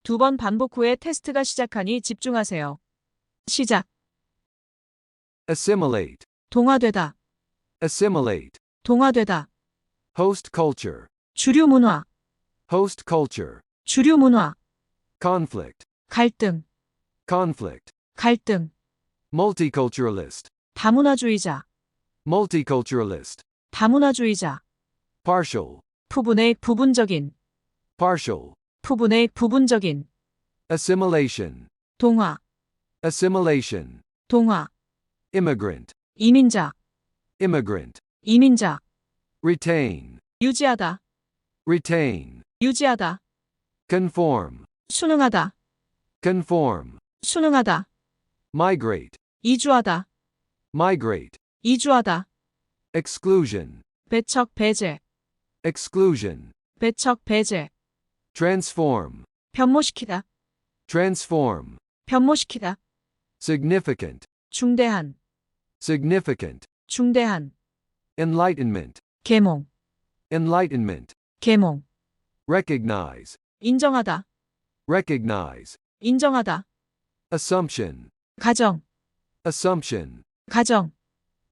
2번 반복 후에 테스트가 시작하니 집중하세요. 시작. Assimilate. 동화되다. Assimilate. 동화되다. Host culture. 주류 문화. Host culture. 주류 문화. Conflict. 갈등. Conflict. 갈등. Multiculturalist. 다문화주의자. Multiculturalist. 다문화주의자. Partial. 부분의 부분적인. Partial. 부분의 부분적인. Assimilation. 동화. Assimilation. 동화. Immigrant. 이민자. Immigrant. 이민자. Retain. 유지하다. Retain. 유지하다. Conform. 순응하다. Conform. 순응하다. Migrate. 이주하다. Migrate. 이주하다. Exclusion. 배척 배제. Exclusion. 배척 배제. Transform. 변모시키다. Transform. 변모시키다. Significant. 중대한. Significant. 중대한. Enlightenment. 계몽. Enlightenment. 계몽. Recognize. 인정하다. Recognize. 인정하다. Assumption. 가정. Assumption. 가정.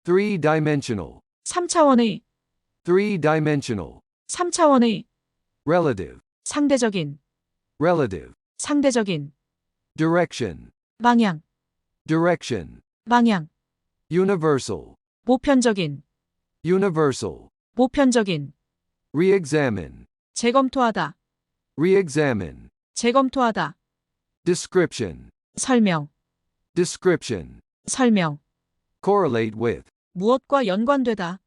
Three-dimensional. 3차원의. Three-dimensional. 3차원의. Relative. 상대적인. Relative. 상대적인. Direction. 방향. Direction. 방향. Universal. 보편적인. Universal. 보편적인. Re-examine. 재검토하다. Re-examine. 재검토하다. Description. 설명. Description. 설명. Correlate with. 무엇과 연관되다.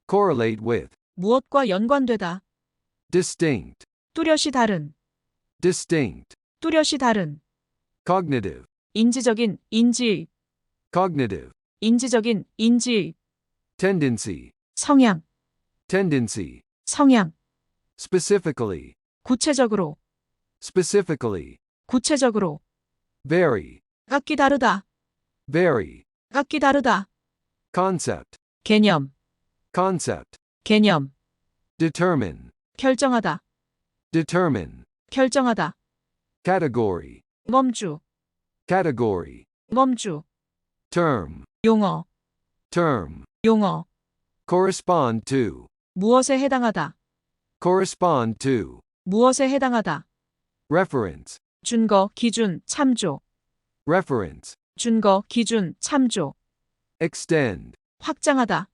Correlate with. 무엇과 연관되다. Distinct. 뚜렷이 다른. Distinct. 뚜렷이 다른. Cognitive. 인지적인, 인지의. Cognitive. 인지적인, 인지의. Tendency. 성향. Tendency. 성향. Specifically. 구체적으로. Specifically. 구체적으로. Vary. 각기 다르다. Vary. 각기 다르다. Concept. 개념. Concept. 개념. Determine. 결정하다. Determine. 결정하다. Category. 멈추. Category. 멈추. Term. 용어. Term. 용어. Correspond to. 무엇에 해당하다. Correspond to. 무엇에 해당하다. Reference. 준거, 기준, 참조. Reference. 준거, 기준, 참조. Extend. 확장하다.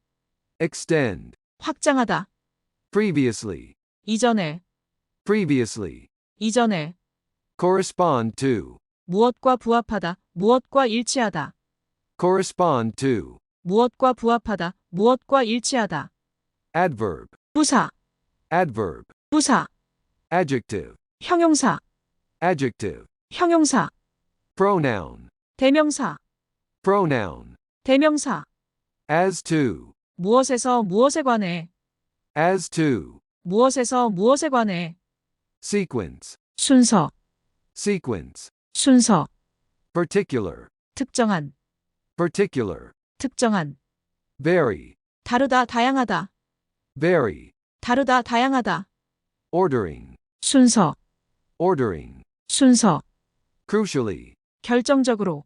Extend. 확장하다. Previously. 이전에. Previously. 이전에. Correspond to. 무엇과 부합하다. 무엇과 일치하다. Correspond to. 무엇과 부합하다. 무엇과 일치하다. Adverb. 부사. Adverb. 부사. Adjective. 형용사. Adjective. 형용사. Pronoun. 대명사. Pronoun. 대명사. As to. 무엇에서 무엇에 관해. As to. 무엇에서 무엇에 관해. Sequence. 순서. Sequence. 순서. Particular. 특정한. Particular. 특정한. Vary. 다르다, 다양하다. Vary. 다르다, 다양하다. Ordering. 순서. Ordering. 순서. Crucially. 결정적으로.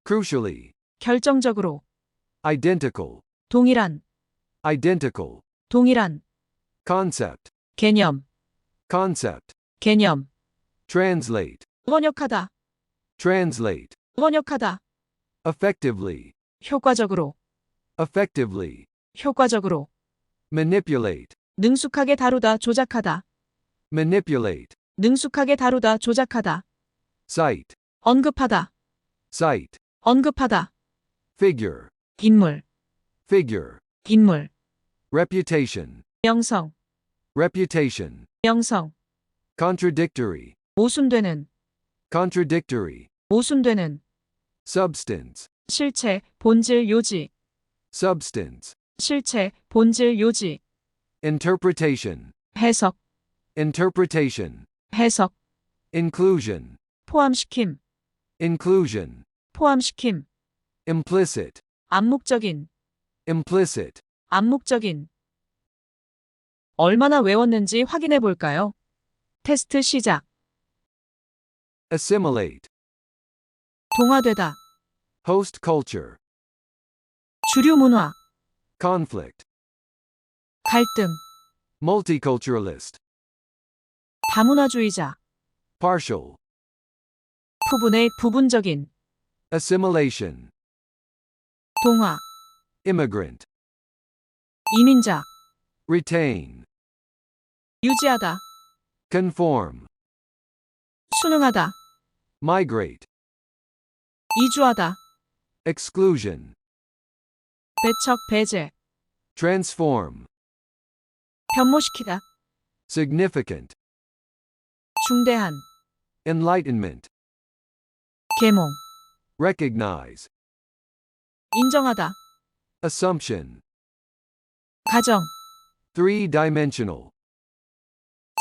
Crucially. 결정적으로. Identical. 동일한. Identical. 동일한. Concept. 개념. Concept. 개념. Translate. 번역하다. Translate. 번역하다. Effectively. 효과적으로. Effectively. 효과적으로. Manipulate. 능숙하게 다루다, 조작하다. Manipulate. 능숙하게 다루다, 조작하다. Cite. 언급하다. Cite. 언급하다. Figure. 인물. Figure. 인물. Reputation. 명성. Reputation. 명성. Contradictory. 모순되는. Contradictory. 모순되는. Substance. 실체, 본질, 요지. Substance. 실체, 본질, 요지. Interpretation. 해석. Interpretation. 해석. Inclusion. 포함시킴. Inclusion. 포함시킴. Implicit. 암묵적인. Implicit. 암묵적인. 얼마나 외웠는지 확인해 볼까요? 테스트 시작. assimilate, 동화되다, host culture, 주류 문화, conflict, 갈등, multiculturalist, 다문화주의자, partial, 부분의 부분적인, assimilation, 동화, immigrant, 이민자, retain, 유지하다, conform, 순응하다, migrate, 이주하다, exclusion, 배척, 배제, transform, 변모시키다, significant, 중대한, enlightenment, 계몽, recognize, 인정하다, assumption, 가정, three-dimensional,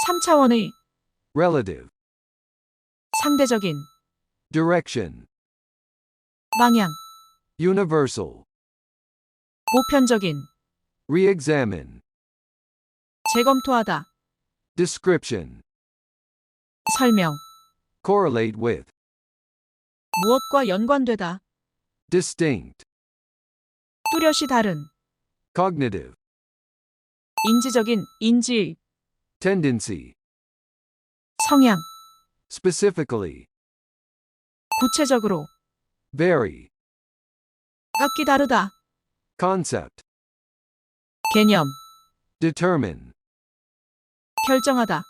3차원의, relative, 상대적인, direction, 방향, universal, 보편적인, re-examine, 재검토하다, description, 설명, correlate with, 무엇과 연관되다, distinct, 뚜렷이 다른, cognitive, 인지적인, 인지의, tendency, 성향, specifically, 구체적으로, vary, 각기 다르다, concept, 개념, determine, 결정하다,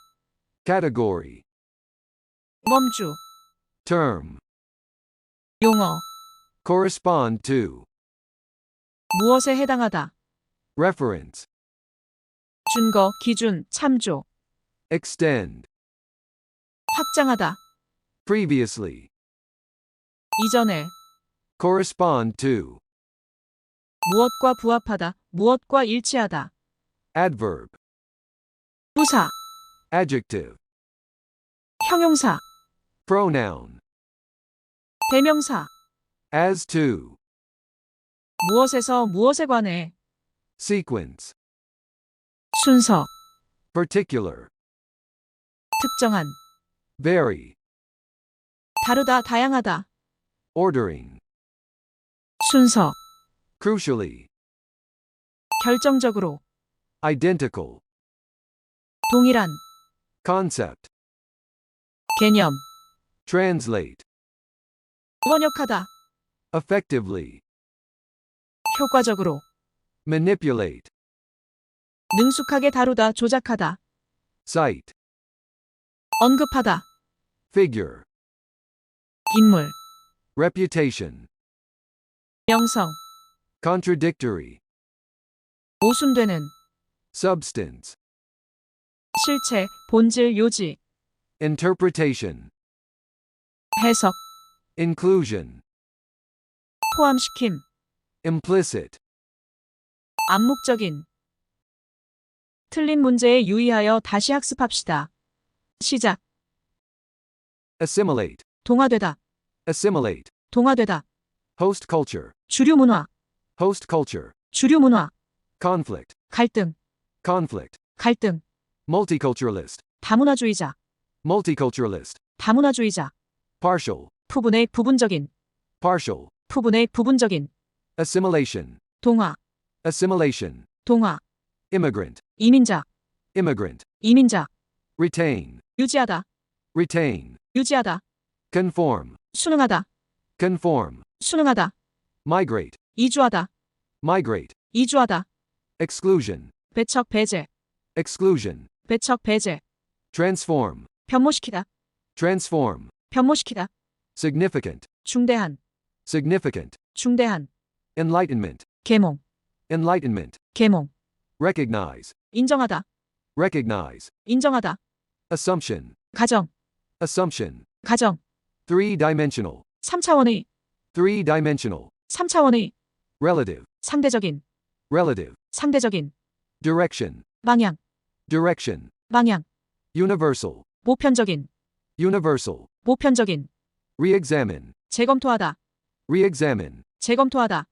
category, 멈추, term, 용어, correspond to, 무엇에 해당하다, reference, 준거, 기준, 참조, extend, 확장하다, previously, 이전에, correspond to, 무엇과 부합하다, 무엇과 일치하다, adverb, 부사, adjective, 형용사, pronoun, 대명사, as to, 무엇에서 무엇에 관해, sequence, 순서, particular, 특정한, vary, 다르다, 다양하다, ordering, 순서, crucially, 결정적으로, identical, 동일한, concept, 개념, translate, 번역하다, effectively, 효과적으로, manipulate, 능숙하게 다루다, 조작하다, cite, 언급하다, figure, 인물, reputation, 명성, contradictory, 모순되는, substance, 실체, 본질, 요지, interpretation, 해석, inclusion, 포함시킴, implicit, 암묵적인. 틀린 문제에 유의하여 다시 학습합시다. 시작. assimilate, 동화되다, assimilate, 동화되다. host culture, 주류 문화, host culture, 주류 문화. conflict, 갈등, conflict, 갈등. multiculturalist, 다문화주의자, multiculturalist, 다문화주의자. partial, 부분의 부분적인, partial, 부분의 부분적인. assimilation, 동화, assimilation, 동화. immigrant, 이민자, immigrant, 이민자. retain, 유지하다, retain, 유지하다. conform, 순응하다, conform, 순응하다. migrate, 이주하다, migrate, 이주하다. exclusion, 배척, 배제, exclusion, 배척, 배제. transform, 변모시키다, transform, 변모시키다. significant, 중대한, significant, 중대한. enlightenment, 계몽, enlightenment, 계몽. recognize, 인정하다, recognize, 인정하다. assumption, 가정, assumption, 가정. three-dimensional, 3차원의, three-dimensional, 3차원의. relative, 상대적인, relative, 상대적인. direction, 방향, direction, 방향. universal, 보편적인, universal, 보편적인. re-examine, 재검토하다, re-examine, 재검토하다.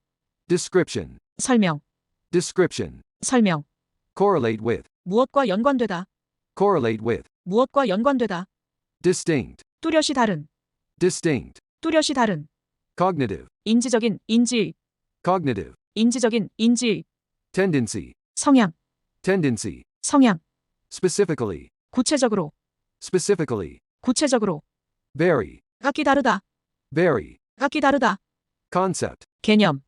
description, 설명, description, 설명. correlate with, 무엇과 연관되다, correlate with, 무엇과 연관되다. distinct, 뚜렷이 다른, distinct, 뚜렷이 다른, cognitive, 인지적인, 인지, cognitive, 인지적인, 인지, tendency, 성향, tendency, 성향, specifically, 구체적으로, specifically, 구체적으로, vary, 각기 다르다, vary, 각기 다르다, concept, 개념,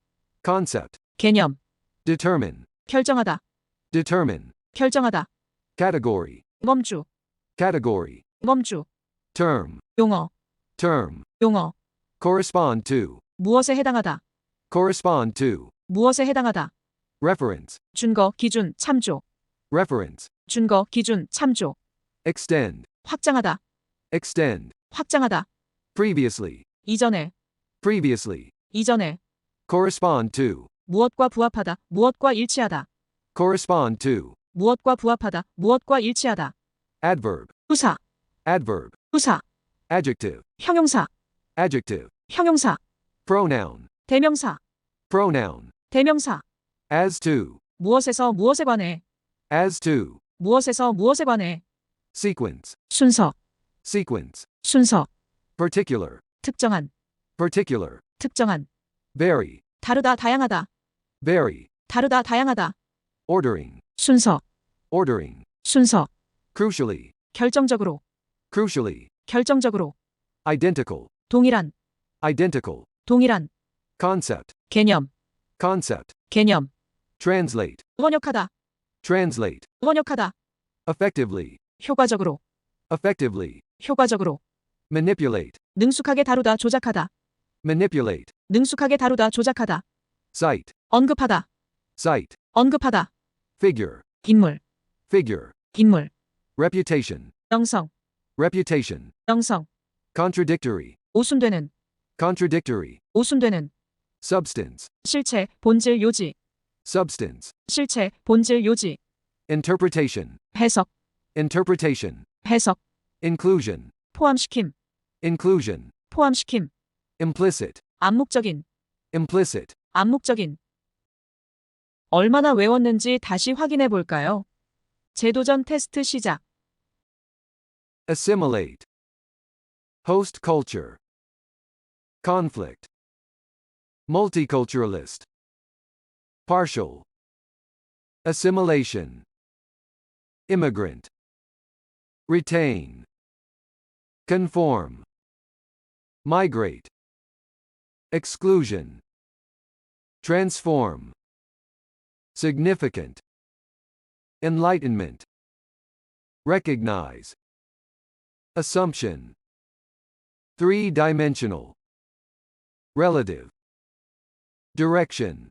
concept, 개념, determine, 결정하다, determine, 결정하다, category, 멈추, category, 멈추, term, 용어, term, 용어, correspond to, 무엇에 해당하다, correspond to, 무엇에 해당하다, reference, 준거, 기준, 참조, reference, 준거, 기준, 참조, extend, 확장하다, extend, 확장하다, previously, 이전에, previously, 이전에, correspond to, 무엇과 부합하다, 무엇과 일치하다, correspond to, 무엇과 부합하다, 무엇과 일치하다, adverb, 후사, adverb, 후사, adjective, 형용사, adjective, 형용사, pronoun, 대명사, pronoun, 대명사, as to, 무엇에서 무엇에 관해, as to, 무엇에서 무엇에 관해, sequence, 순서, sequence, 순서, particular, 특정한, particular, 특정한, vary, 다르다, 다양하다, vary, 다르다, 다양하다, ordering, 순서, ordering, 순서, crucially, 결정적으로, crucially, 결정적으로, identical, 동일한, identical, 동일한, concept, 개념, concept, 개념, translate, 번역하다, translate, 번역하다, effectively, 효과적으로, effectively, 효과적으로, manipulate, 능숙하게 다루다, 조작하다, manipulate, 능숙하게 다루다, 조작하다, cite, 언급하다, cite, 언급하다, figure, 인물, figure, 인물, reputation, 영성, reputation, 영성, contradictory, 오순되는, contradictory, 오순되는, substance, 실체, 본질, 요지, substance, 실체, 본질, 요지, interpretation, 해석, interpretation, 해석, inclusion, 포함시킴, inclusion, 포함시킴, implicit, 암묵적인, implicit, 암묵적인. 얼마나 외웠는지 다시 확인해 볼까요? 재도전 테스트 시작. assimilate, host culture, conflict, multiculturalist, partial, assimilation, immigrant, retain, conform, migrate, exclusion, transform, significant, enlightenment, recognize, assumption, three-dimensional, relative, direction,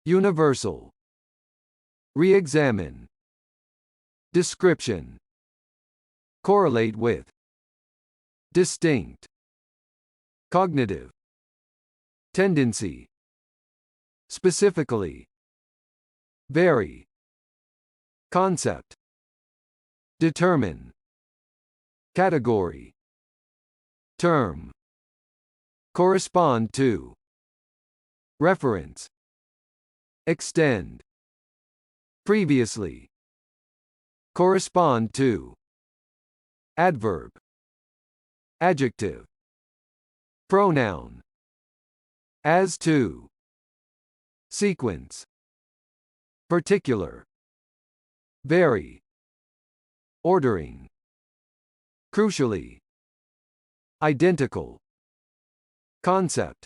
universal, re-examine, description, correlate with, distinct, cognitive, tendency, specifically, vary, concept, determine, category, term, correspond to, reference, extend, previously, correspond to, adverb, adjective, pronoun, as to, sequence, particular, vary, ordering, crucially, identical, concept,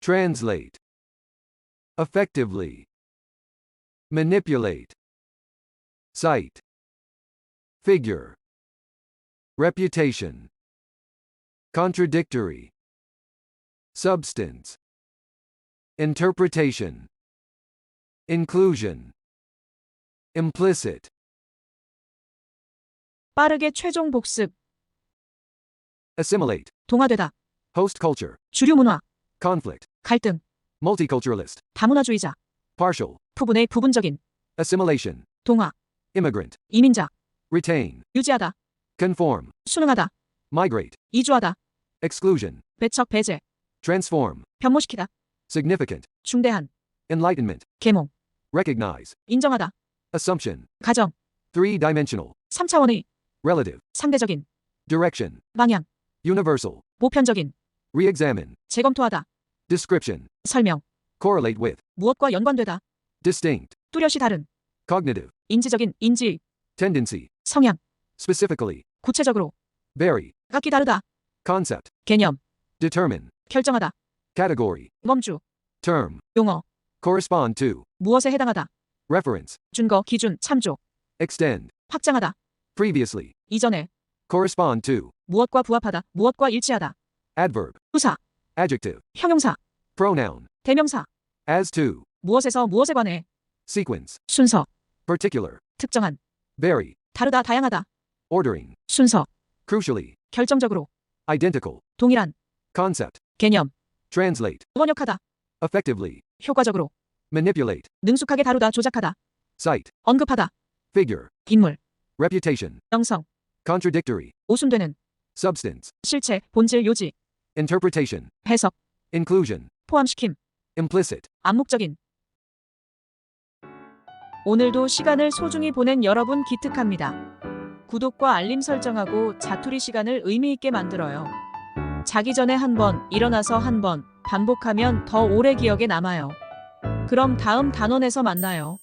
translate, effectively, manipulate, cite, figure, reputation, contradictory, substance, interpretation, inclusion, implicit. 빠르게 최종 복습. assimilate, 동화되다. host culture, 주류 문화. conflict, 갈등. multiculturalist, 다문화주의자. partial, 부분의 부분적인. assimilation, 동화. immigrant, 이민자. retain, 유지하다. conform, 순응하다. migrate, 이주하다. exclusion, 배척 배제. transform, 변모시키다. significant, 중대한. enlightenment, 계몽. recognize, 인정하다. assumption, 가정. three-dimensional, 3차원의. relative, 상대적인. direction, 방향. universal, 보편적인, re-examine, 재검토하다, description, 설명, correlate with, 무엇과 연관되다, distinct, 뚜렷이 다른, cognitive, 인지적인, 인지, tendency, 성향, specifically, 구체적으로, vary, 각기 다르다, concept, 개념, determine, 결정하다, category, 멈추, term, 용어, correspond to, 무엇에 해당하다, reference, 준거, 기준, 참조, extend, 확장하다, previously, 이전에, correspond to, 무엇과 부합하다, 무엇과 일치하다, adverb, 부사, adjective, 형용사, pronoun, 대명사, as to, 무엇에서 무엇에 관해, sequence, 순서, particular, 특정한, vary, 다르다, 다양하다, ordering, 순서, crucially, 결정적으로, identical, 동일한, concept, 개념, translate, 번역하다, effectively, 효과적으로, manipulate, 능숙하게 다루다, 조작하다, cite, 언급하다, figure, 인물, reputation, 영성, contradictory, 오순되는, substance, 실체, 본질, 요지, interpretation, 해석, inclusion, 포함시킴, implicit. 암묵적인. 오늘도 시간을 소중히 보낸 여러분 기특합니다. 구독과 알림 설정하고 자투리 시간을 의미 있게 만들어요. 자기 전에 한 번, 일어나서 한 번, 반복하면 더 오래 기억에 남아요. 그럼 다음 단원에서 만나요.